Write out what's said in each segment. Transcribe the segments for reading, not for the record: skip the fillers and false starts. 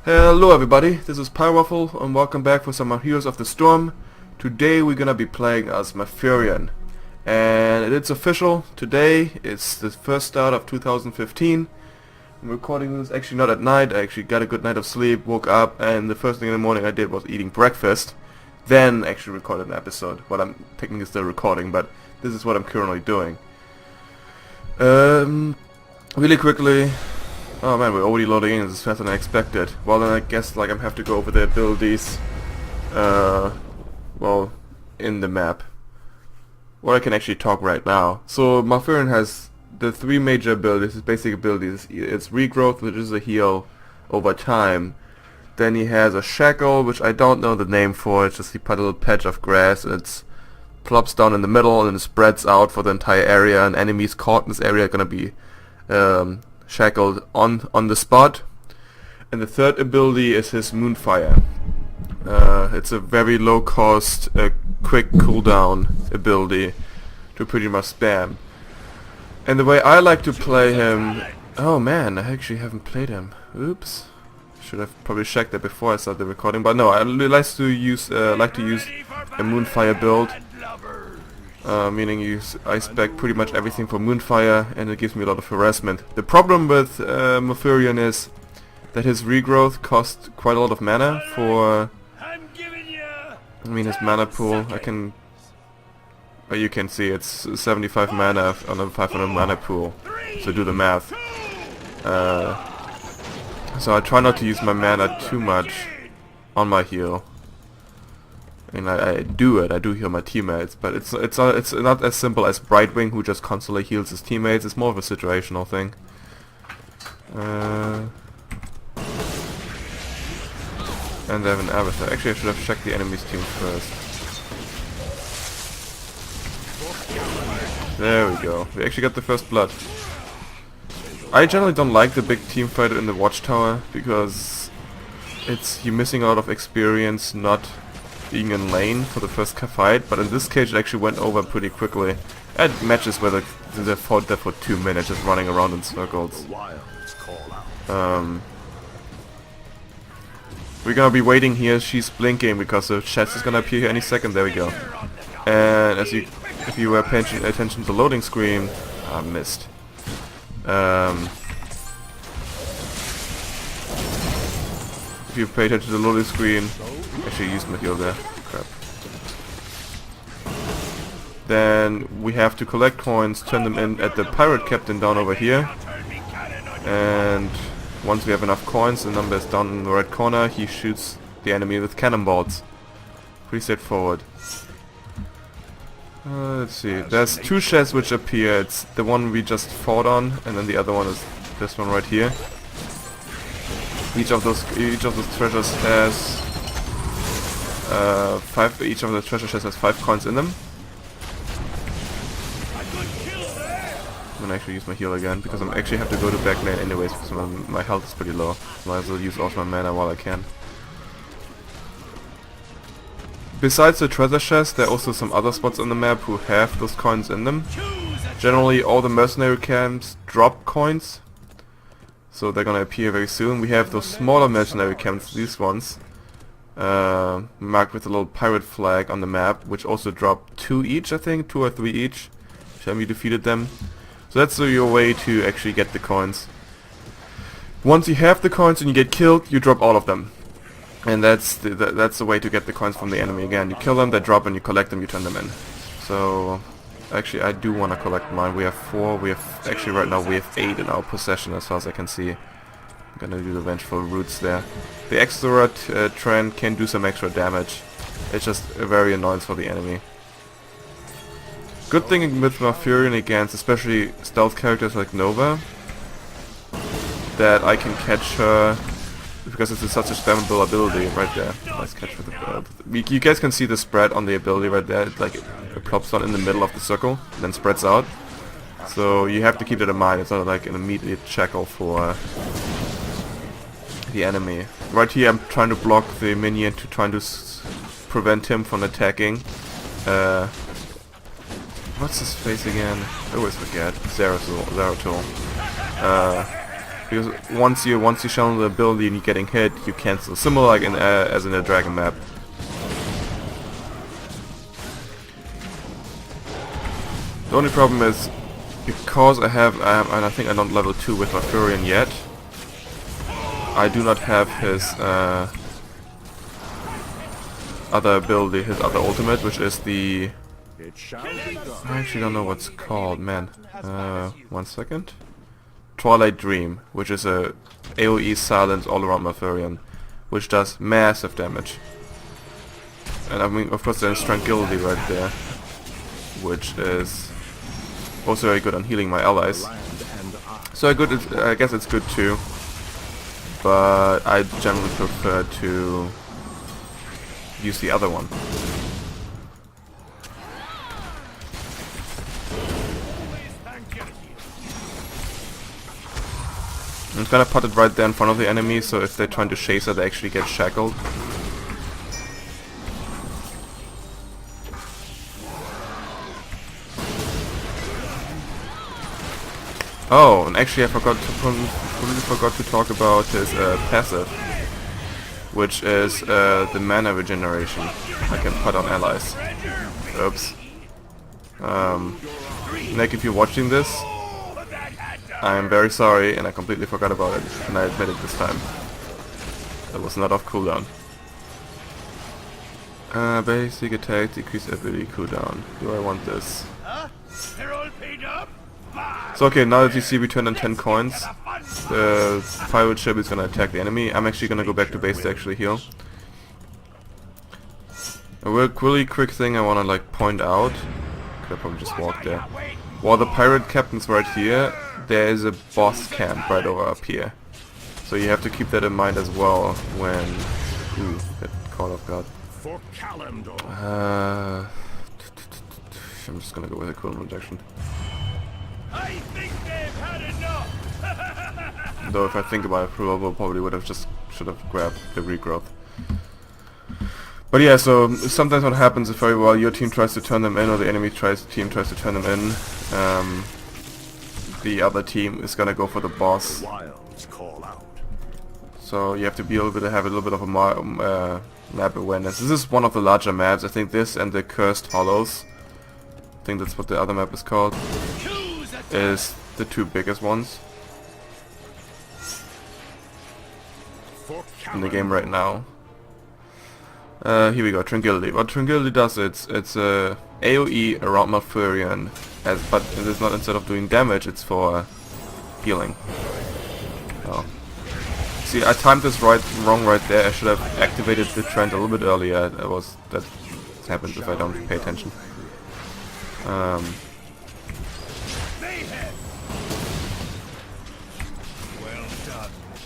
Hello everybody, this is PyroWaffel and welcome back for some more Heroes of the Storm. Today we're gonna be playing as Malfurion. And it's official, today it's the first start of 2015. I'm recording this actually not at night, I actually got a good night of sleep, woke up, and the first thing in the morning I did was eating breakfast. Then actually recorded an episode. Well, I'm technically still recording, but this is what I'm currently doing. Really quickly... Oh man, we're already loading in, this is faster than I expected. Well then I guess like I have to go over the abilities, well, in the map. Or I can actually talk right now. So Malfurion has the three major abilities, his basic abilities. It's regrowth, which is a heal over time. Then he has a shackle, which I don't know the name for, it's just he put a little patch of grass and it plops down in the middle and then spreads out for the entire area, and enemies caught in this area are gonna be shackled on the spot. And the third ability is his Moonfire. It's a very low cost, quick cooldown ability to pretty much spam. And the way I like to play him... Oh man, I actually haven't played him. Oops. Should have probably checked that before I started the recording. But no, I like to use a Moonfire build. Meaning I spec pretty much everything for Moonfire, and it gives me a lot of harassment. The problem with Malfurion is that his regrowth costs quite a lot of mana for... I mean his mana pool, you can see it's 75 mana on a 500 mana pool, so do the math. So I try not to use my mana too much on my heal. And I do heal my teammates, but it's not as simple as Brightwing, who just constantly heals his teammates. It's more of a situational thing. And they have an avatar. Actually, I should have checked the enemy's team first. There we go. We actually got the first blood. I generally don't like the big team fight in the watchtower because you're missing a lot of experience not being in lane for the first fight, but in this case it actually went over pretty quickly. I had matches where they fought there for 2 minutes just running around in circles. We're gonna be waiting here, she's blinking because the chest is gonna appear here any second, there we go. And if you were paying attention to the loading screen, I missed. If you pay attention to the loading screen, actually used my heal there, crap. Then we have to collect coins, turn them in at the pirate captain down over here. And once we have enough coins, the number is down in the right corner, he shoots the enemy with cannonballs. Pretty straightforward. Let's see, there's two chests which appear. It's the one we just fought on, and then the other one is this one right here. Each of those treasures has each of the treasure chests has 5 coins in them. I'm gonna actually use my heal again because I actually have to go to back lane anyways because my health is pretty low. Might as well use all my mana while I can. Besides the treasure chest, there are also some other spots on the map who have those coins in them. Generally all the mercenary camps drop coins, so they're gonna appear very soon. We have those smaller mercenary camps, these ones, marked with a little pirate flag on the map, which also drop 2 each, I think, 2 or 3 each, time you defeated them. So that's your way to actually get the coins. Once you have the coins and you get killed, you drop all of them. And that's the way to get the coins from the enemy again. You kill them, they drop, and you collect them, you turn them in. So, actually I do want to collect mine. We have 4, actually right now we have 8 in our possession as far as I can see. I'm gonna do the vengeful roots there. The extra trend can do some extra damage. It's just a very annoyance for the enemy. Good thing with Malfurion against especially stealth characters like Nova, that I can catch her because it's such a spammable ability right there. Nice catch with the you guys can see the spread on the ability right there. It plops down in the middle of the circle and then spreads out. So you have to keep that in mind. It's not like an immediate shackle for the enemy. Right here I'm trying to block the minion to try to prevent him from attacking. What's his face again? I always forget. Zeratul. because once you channel the ability and you're getting hit, you cancel. Similar like as in a dragon map. The only problem is because I have and I think I'm not level 2 with Malfurion yet. I do not have his other ability, his other ultimate, which is the... I actually don't know what's called, man. 1 second. Twilight Dream, which is a AoE silence all around Malfurion, which does massive damage. And I mean, of course, there's Tranquility right there, which is also very good on healing my allies. So I guess it's good too, but I generally prefer to use the other one. I'm gonna put it right there in front of the enemy, so if they're trying to chase her, they actually get shackled. Oh, and actually I completely forgot to talk about his passive, which is the mana regeneration I can put on allies. Oops. Nick, if you're watching this, I'm very sorry, and I completely forgot about it, and I admit it this time. That was not off cooldown. Basic attack, decrease ability cooldown. Do I want this? So okay, now that you see we turn on 10 coins, the pirate ship is gonna attack the enemy. I'm actually gonna go back to base to actually heal. A really quick thing I wanna like point out. Could I probably just walk there. While the pirate captain's right here, there is a boss camp right over up here. So you have to keep that in mind as well when... Ooh, get caught off guard. I'm just gonna go with a cooldown rejection. I think they've had enough. Though if I think about it, probably would have should have grabbed the regrowth. But yeah, so sometimes what happens is very well your team tries to turn them in, or the enemy team tries to turn them in. The other team is gonna go for the boss. So you have to be have a little bit of a map awareness. This is one of the larger maps. I think this and the Cursed Hollows, I think that's what the other map is called, is the two biggest ones in the game right now. Here we go, Tranquility. What Tranquility does, it's a AoE around Malfurion, but it is not, instead of doing damage, it's for healing. Oh. See, I timed this wrong right there. I should have activated the trend a little bit earlier. That happens if I don't pay attention.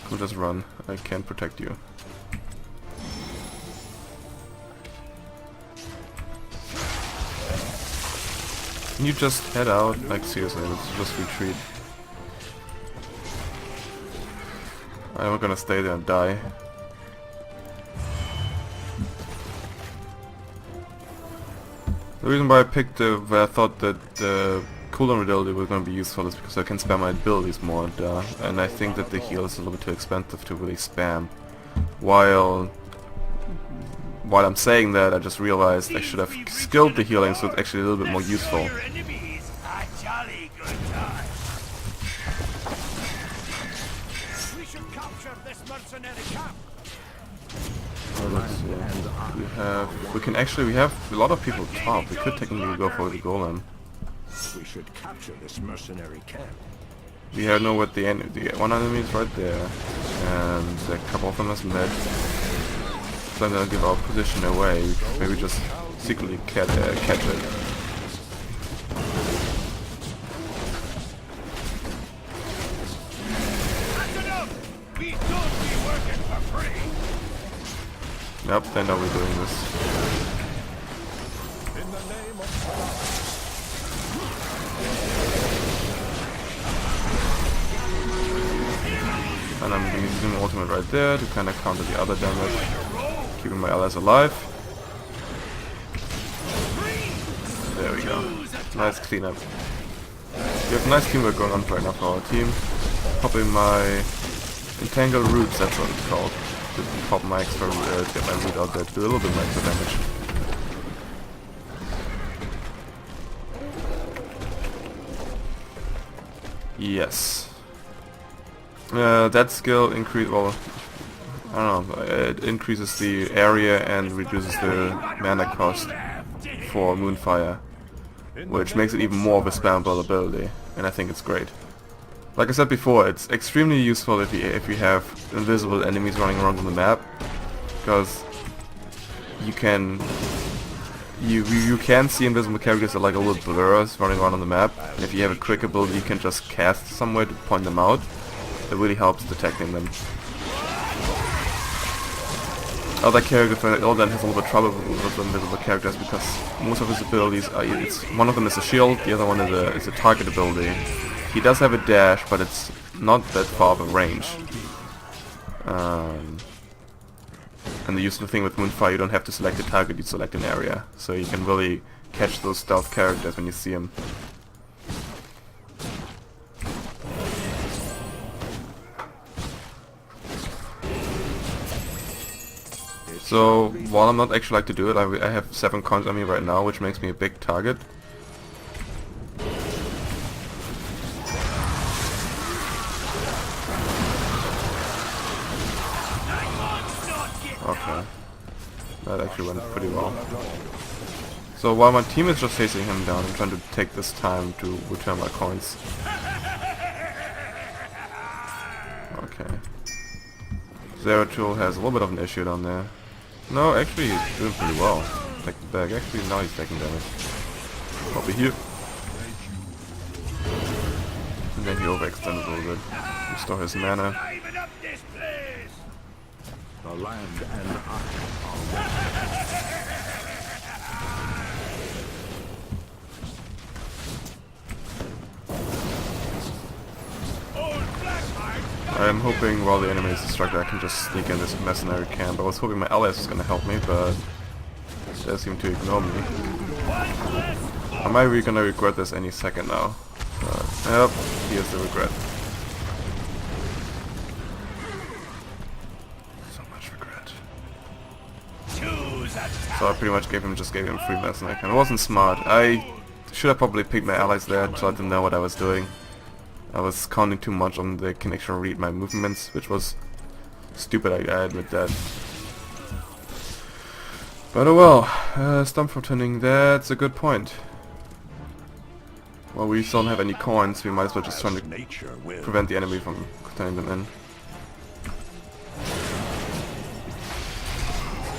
Cool, just run. I can't protect you. Can you just head out? Like seriously, let's just retreat. I'm not gonna stay there and die. The reason why I picked where I thought that the cooldown ability was gonna be useful is because I can spam my abilities more, and I think that the heal is a little bit too expensive to really spam. While I'm saying that, I just realized I should have skilled the healing so it's actually a little bit more useful. Let's see. We have a lot of people top. We could technically go for the golem. We should capture this mercenary camp. We have know what the one enemy is right there, and a couple of them is mid. So I'm gonna give our position away. Maybe just secretly catch it. Yep, they know we're doing this. And I'm using the ultimate right there to kind of counter the other damage, keeping my allies alive. There we go. Nice cleanup. We have nice teamwork going on right now for our team. popping my Entangled Roots, that's what it's called. To pop my extra, get my root out there to do a little bit more extra damage. Yes. That skill well, I don't know, it increases the area and reduces the mana cost for Moonfire, which makes it even more of a spammable ability, and I think it's great. Like I said before, it's extremely useful if you have invisible enemies running around on the map, because you can see invisible characters that are like a little blurs running around on the map, and if you have a quick ability you can just cast somewhere to point them out. It really helps detecting them. Other characters, Elden has a little bit of trouble with invisible characters because most of his abilities are, one of them is a shield, the other one is a target ability. He does have a dash, but it's not that far of a range. And the useful thing with Moonfire, you don't have to select a target, you select an area. So you can really catch those stealth characters when you see them. So, while I'm not actually like to do it, I have 7 coins on me right now, which makes me a big target. Okay. That actually went pretty well. So while my team is just chasing him down, I'm trying to take this time to return my coins. Okay. Zeratul has a little bit of an issue down there. No, actually he's doing pretty well. Take the bag. Actually, now he's taking damage. Probably here. And then he overextended a little bit. Restore his mana. The land and I I'm hoping while the enemy is distracted I can just sneak in this mercenary camp. I was hoping my allies was gonna help me, but they seem to ignore me. Am I really gonna regret this any second now? Yep, here's the regret. So much regret. So I pretty much gave him free mercenary camp. It wasn't smart. I should have probably picked my allies there to let them know what I was doing. I was counting too much on the connection to read my movements, which was stupid, I admit that. But oh well, stump for turning, that's a good point. Well, we still don't have any coins, we might as well just try to prevent the enemy from turning them in.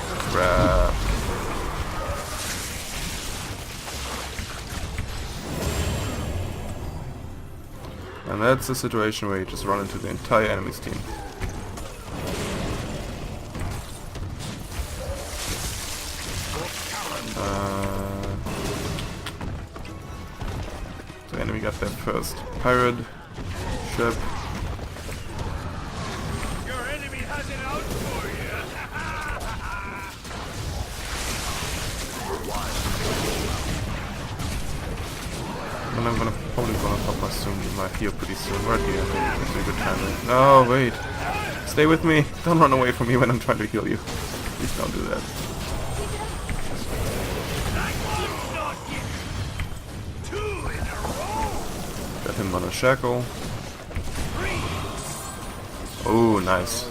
Crap. And that's a situation where you just run into the entire enemy's team. The enemy got there first. Pirate ship. Your enemy has it out for you. And I'm probably gonna pop my heal pretty soon. Right here. That's a good timing. No, wait. Stay with me. Don't run away from me when I'm trying to heal you. Please don't do that. Got him on a shackle. Oh, nice.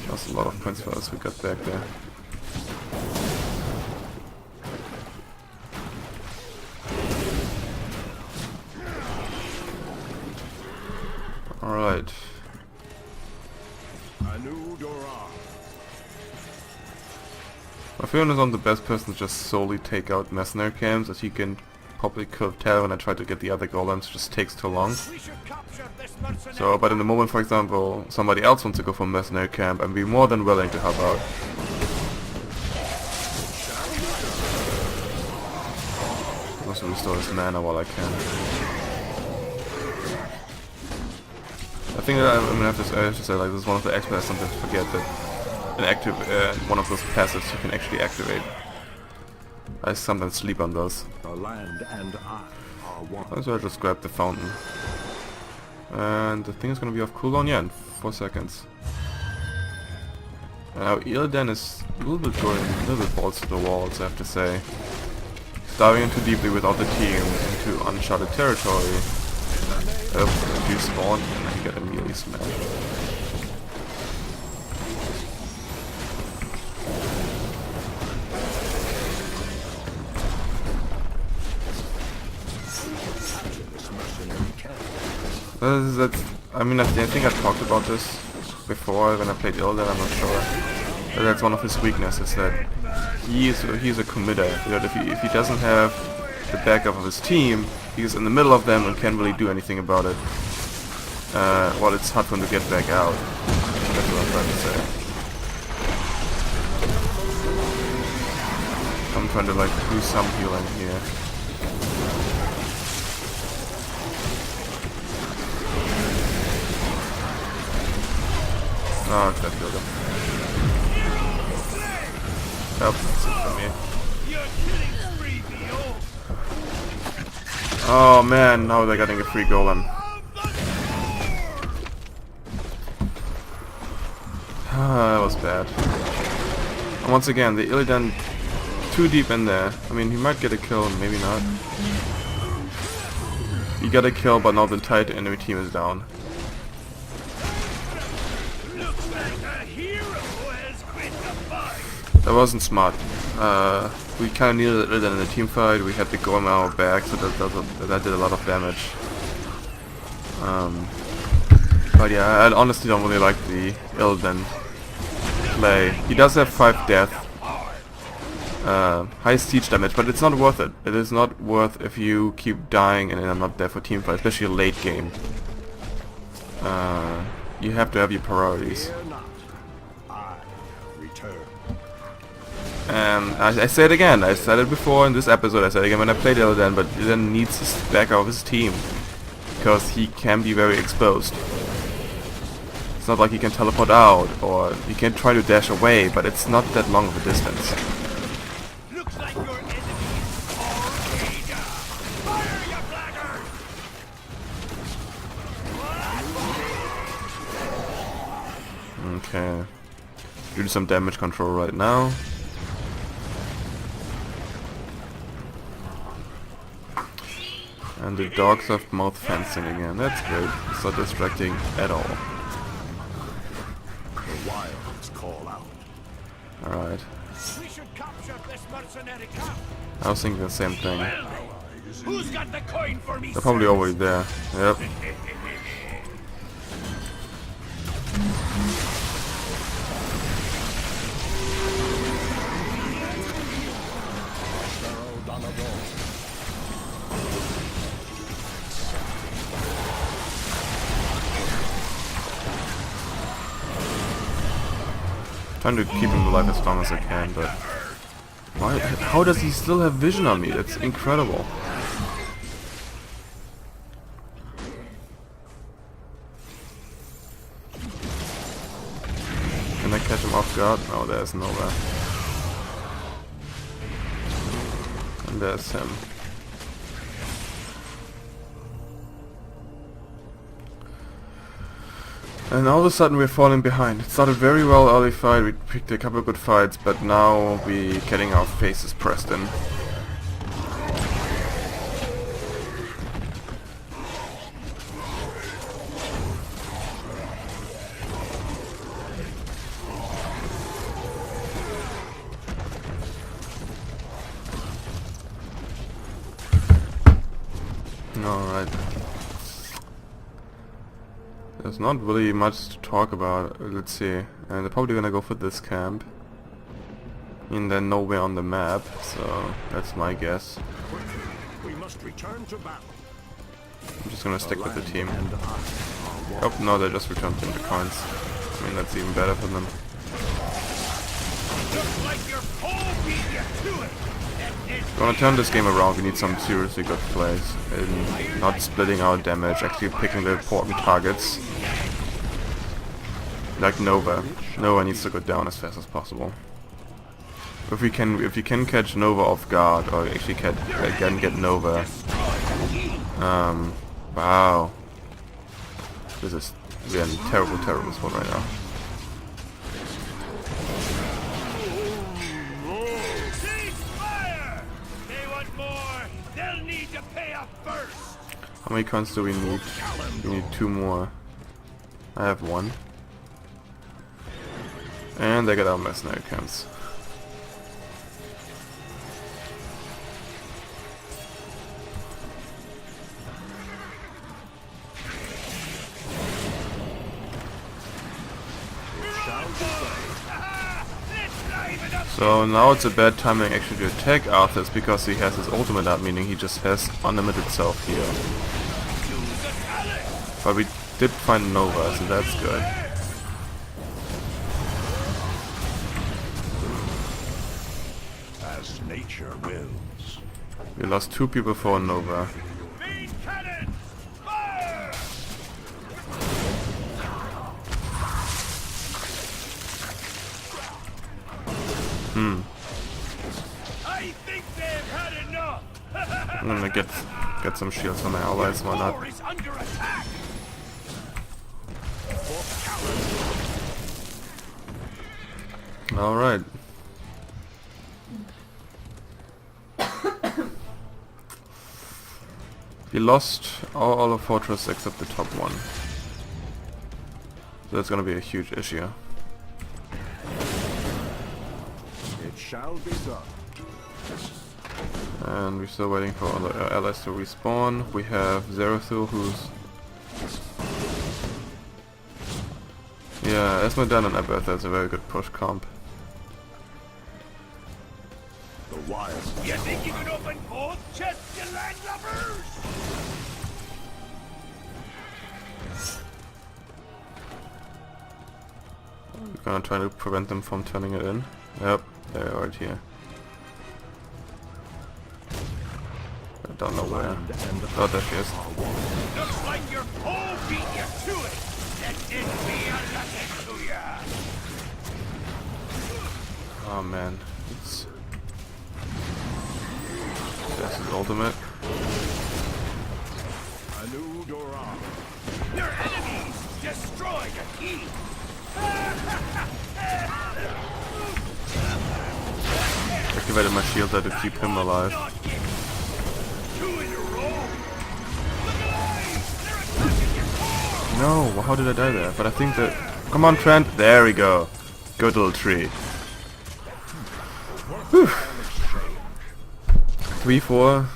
That's a lot of points for us we got back there. Alright. Malfurion is not the best person to just solely take out mercenary camps, as he can probably could tell when I try to get the other golems, it just takes too long. So, but in the moment, for example, somebody else wants to go for a mercenary camp, I'd be more than willing to help out. Also restore his mana while I can. I think that I'm gonna have to say, like, this is one of the experts I sometimes forget that one of those passives you can actually activate. I sometimes sleep on those. The land and I are one. So I just grab the fountain. And the thing is gonna be off cooldown, yeah, in 4 seconds. Now Illidan is a little bit balls to the walls, I have to say. He's diving in too deeply without the team into uncharted territory. If you spawn, and you get immediately smashed. I think I talked about this before when I played Illidan, I'm not sure. But that's one of his weaknesses, that he's a committer. That if he doesn't have the backup of his team, he's in the middle of them and can't really do anything about it. Well, it's hard for him to get back out. That's what I'm trying to say. I'm trying to like do some healing here. Oh, that killed him. Yep, that's it for me. Oh man, now they're getting a free golem. Ah, that was bad. And once again, the Illidan too deep in there. I mean, he might get a kill, maybe not. He got a kill, but now the entire enemy team is down. That wasn't smart. We kind of needed it in the team fight. We had the golem on our back, so that did a lot of damage. But yeah, I honestly don't really like the Illidan play. He does have 5 death, high siege damage, but it's not worth it. It is not worth if you keep dying and are not there for team fight, especially late game. You have to have your priorities. I say it again, I said it before in this episode, I said it again when I played Illidan, but Illidan needs to back out his team, because he can be very exposed. It's not like he can teleport out, or he can try to dash away, but it's not that long of a distance. Looks like your enemy is already down. Fire, you blackguard! Okay. Do some damage control right now. And the dogs have mouth fencing again. That's great. It's not distracting at all. The wilds call out. Alright. We should capture this mercenary camp. I was thinking the same thing. Who's got the coin for me? They're probably already there. Yep. Trying to keep him alive as long as I can, but why? How does he still have vision on me? That's incredible. Can I catch him off guard? No, there's nowhere. And there's him. And all of a sudden we're falling behind. It started very well early fight, we picked a couple of good fights, but now we're getting our faces pressed in. Alright. There's not really much to talk about. Let's see. And they're probably gonna go for this camp. And then nowhere on the map, so that's my guess. We must return to battle. I'm just gonna stick with the team. Oh, no, they just returned into coins. I mean, that's even better for them. Looks like your pole beat you to it. If we wanna turn this game around, we need some seriously good plays. In not splitting our damage, actually picking the important targets. Like Nova. Nova needs to go down as fast as possible. If you can catch Nova off guard, or actually get Nova. Wow. This is we're in a terrible, terrible spot right now. Cease fire! They want more. They'll need to pay up first. How many coins do we need? We need 2 more. I have 1. And they get our mercenary camps. So now it's a bad timing actually to attack Arthas because he has his ultimate out, meaning he just has unlimited self heal. But we did find Nova, so that's good. As nature wills. We lost 2 people for Nova. Main cannon! Fire! I think they've had enough. I'm gonna get some shields from my allies, why not? War is under attack. Alright. We lost all of fortress except the top one. So that's gonna be a huge issue. It shall be done. And we're still waiting for other allies to respawn. We have Zerathul who's... Yeah, Esmeralda and Abertha is a very good push comp. The wild. You think you can open both chests, you landlubbers? We're gonna try to prevent them from turning it in. Yep, they're right here. I don't know where. Oh, there she is. Looks like your pole beat you to it. Let it be a lesson to ya. Oh man, it's... That's his ultimate. A new Doran. Your enemies destroyed a key. Activated my shield there to keep him alive. Not yet. 2 in a row. Look alive. They're attacking your core. No, well, how did I die there? But I think that... Come on, Trent! There we go. Good little tree. Whew. 3-4.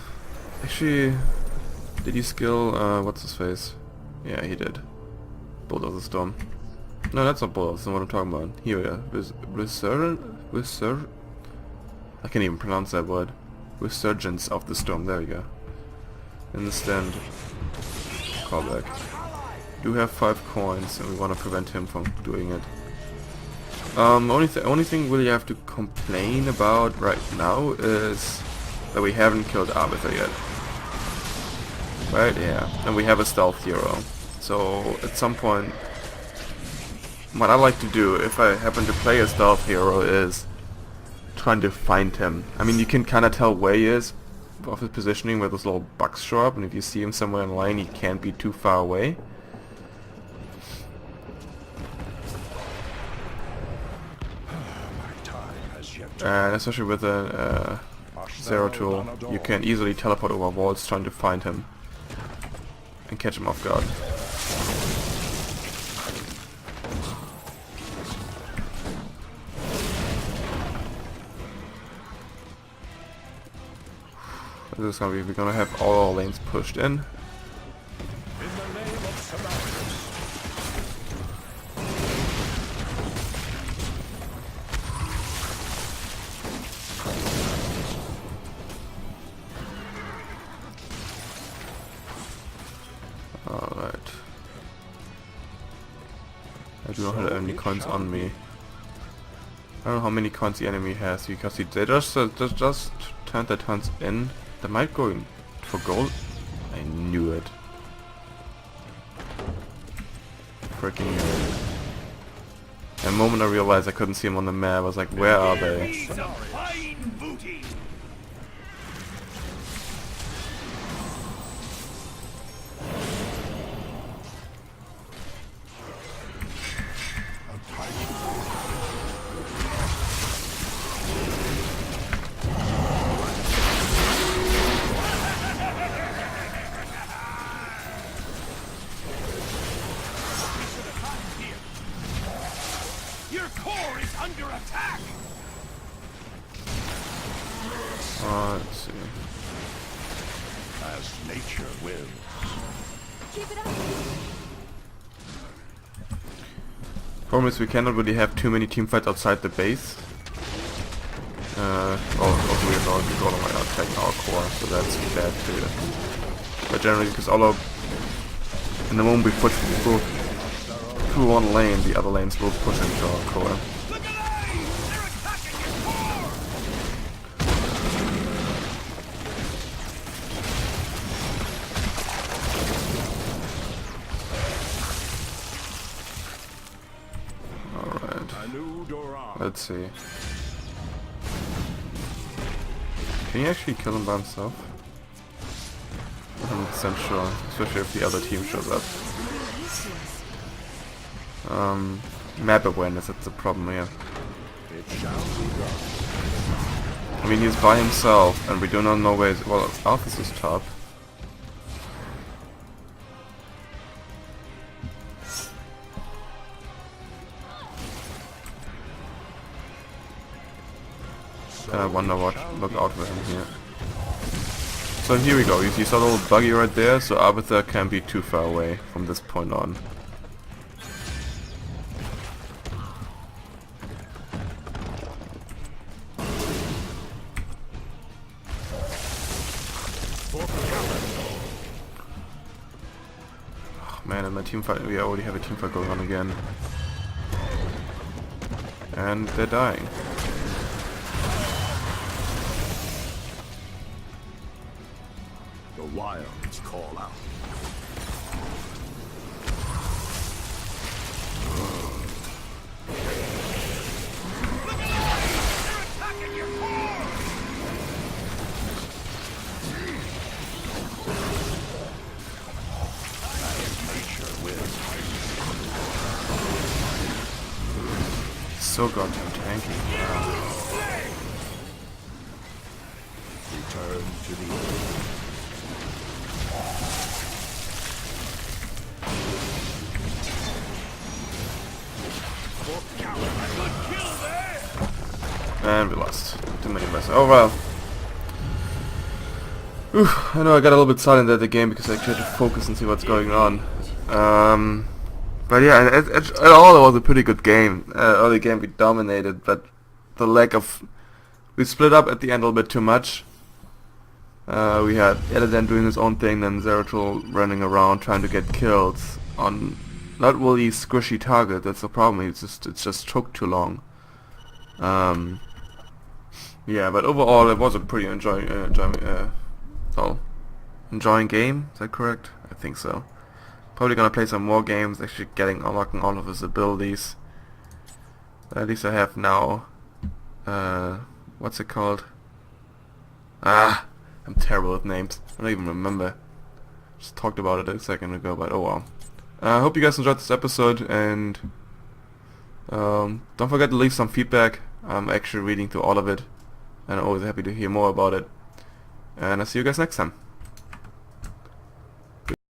Actually, did he skill, what's his face? Yeah, he did. Bulldozer Storm. No, that's not Bulldozer, that's not what I'm talking about. Here, yeah. I can't even pronounce that word. Resurgence of the Storm, there we go. Instant callback. Do have 5 coins and we want to prevent him from doing it. Only thing really I have to complain about right now is that we haven't killed Arbiter yet. Right? Yeah. And we have a stealth hero. So at some point, what I like to do if I happen to play a stealth hero is trying to find him. I mean, you can kind of tell where he is of his positioning where those little bugs show up, and if you see him somewhere in line, he can't be too far away. My time has yet to And especially with a Zero tool, you can easily teleport over walls trying to find him and catch him off guard. This is gonna be, we're gonna have all our lanes pushed in. in the name of Samaras. Alright. I do not have any coins on me. I don't know how many coins the enemy has because they just turned their turns in. They might go in for gold. I knew it. Freaking knew it. The moment I realized I couldn't see him on the map, I was like, where are they? He's a fine booty. Your core is under attack! Let's see. As nature wills. Keep it up. Problem is we cannot really have too many team fights outside the base. Also we're not attacking our core, so that's bad too. But generally, because all of in the moment we push people through one lane, the other lanes will push into our core. Look alive! They're attacking your core! Alright. Anudoran. Let's see. Can you actually kill him by himself? 100% sure, especially if the other team shows up. Map awareness, that's the problem here. It shall be done. I mean, he's by himself, and we do not know where he's... Well, Alphys is top. And I wonder what look out for him here. So here we go, you saw the little buggy right there, so Arbiter can't be too far away from this point on. Oh man, and my team fight, we already have a team fight going on again. And they're dying. The wilds call out. They're attacking your core! Nature wills. So goddamn tanky. Return to the earth. Good kill there! And we lost. Too many of us. Oh well. Oof, I know I got a little bit silent at the game because I actually had to focus and see what's going on. But yeah, at all it was a pretty good game. Early game we dominated, but the lack of... We split up at the end a little bit too much. We had Illidan doing his own thing, then Zeratul running around trying to get kills on not really squishy target. That's the problem. It's just took too long. Yeah, but overall it was a pretty enjoying game. Is that correct? I think so. Probably gonna play some more games, actually unlocking all of his abilities. But at least I have now what's it called? I'm terrible with names. I don't even remember. Just talked about it a second ago, but oh well. I hope you guys enjoyed this episode, and don't forget to leave some feedback. I'm actually reading through all of it, and I'm always happy to hear more about it. And I'll see you guys next time.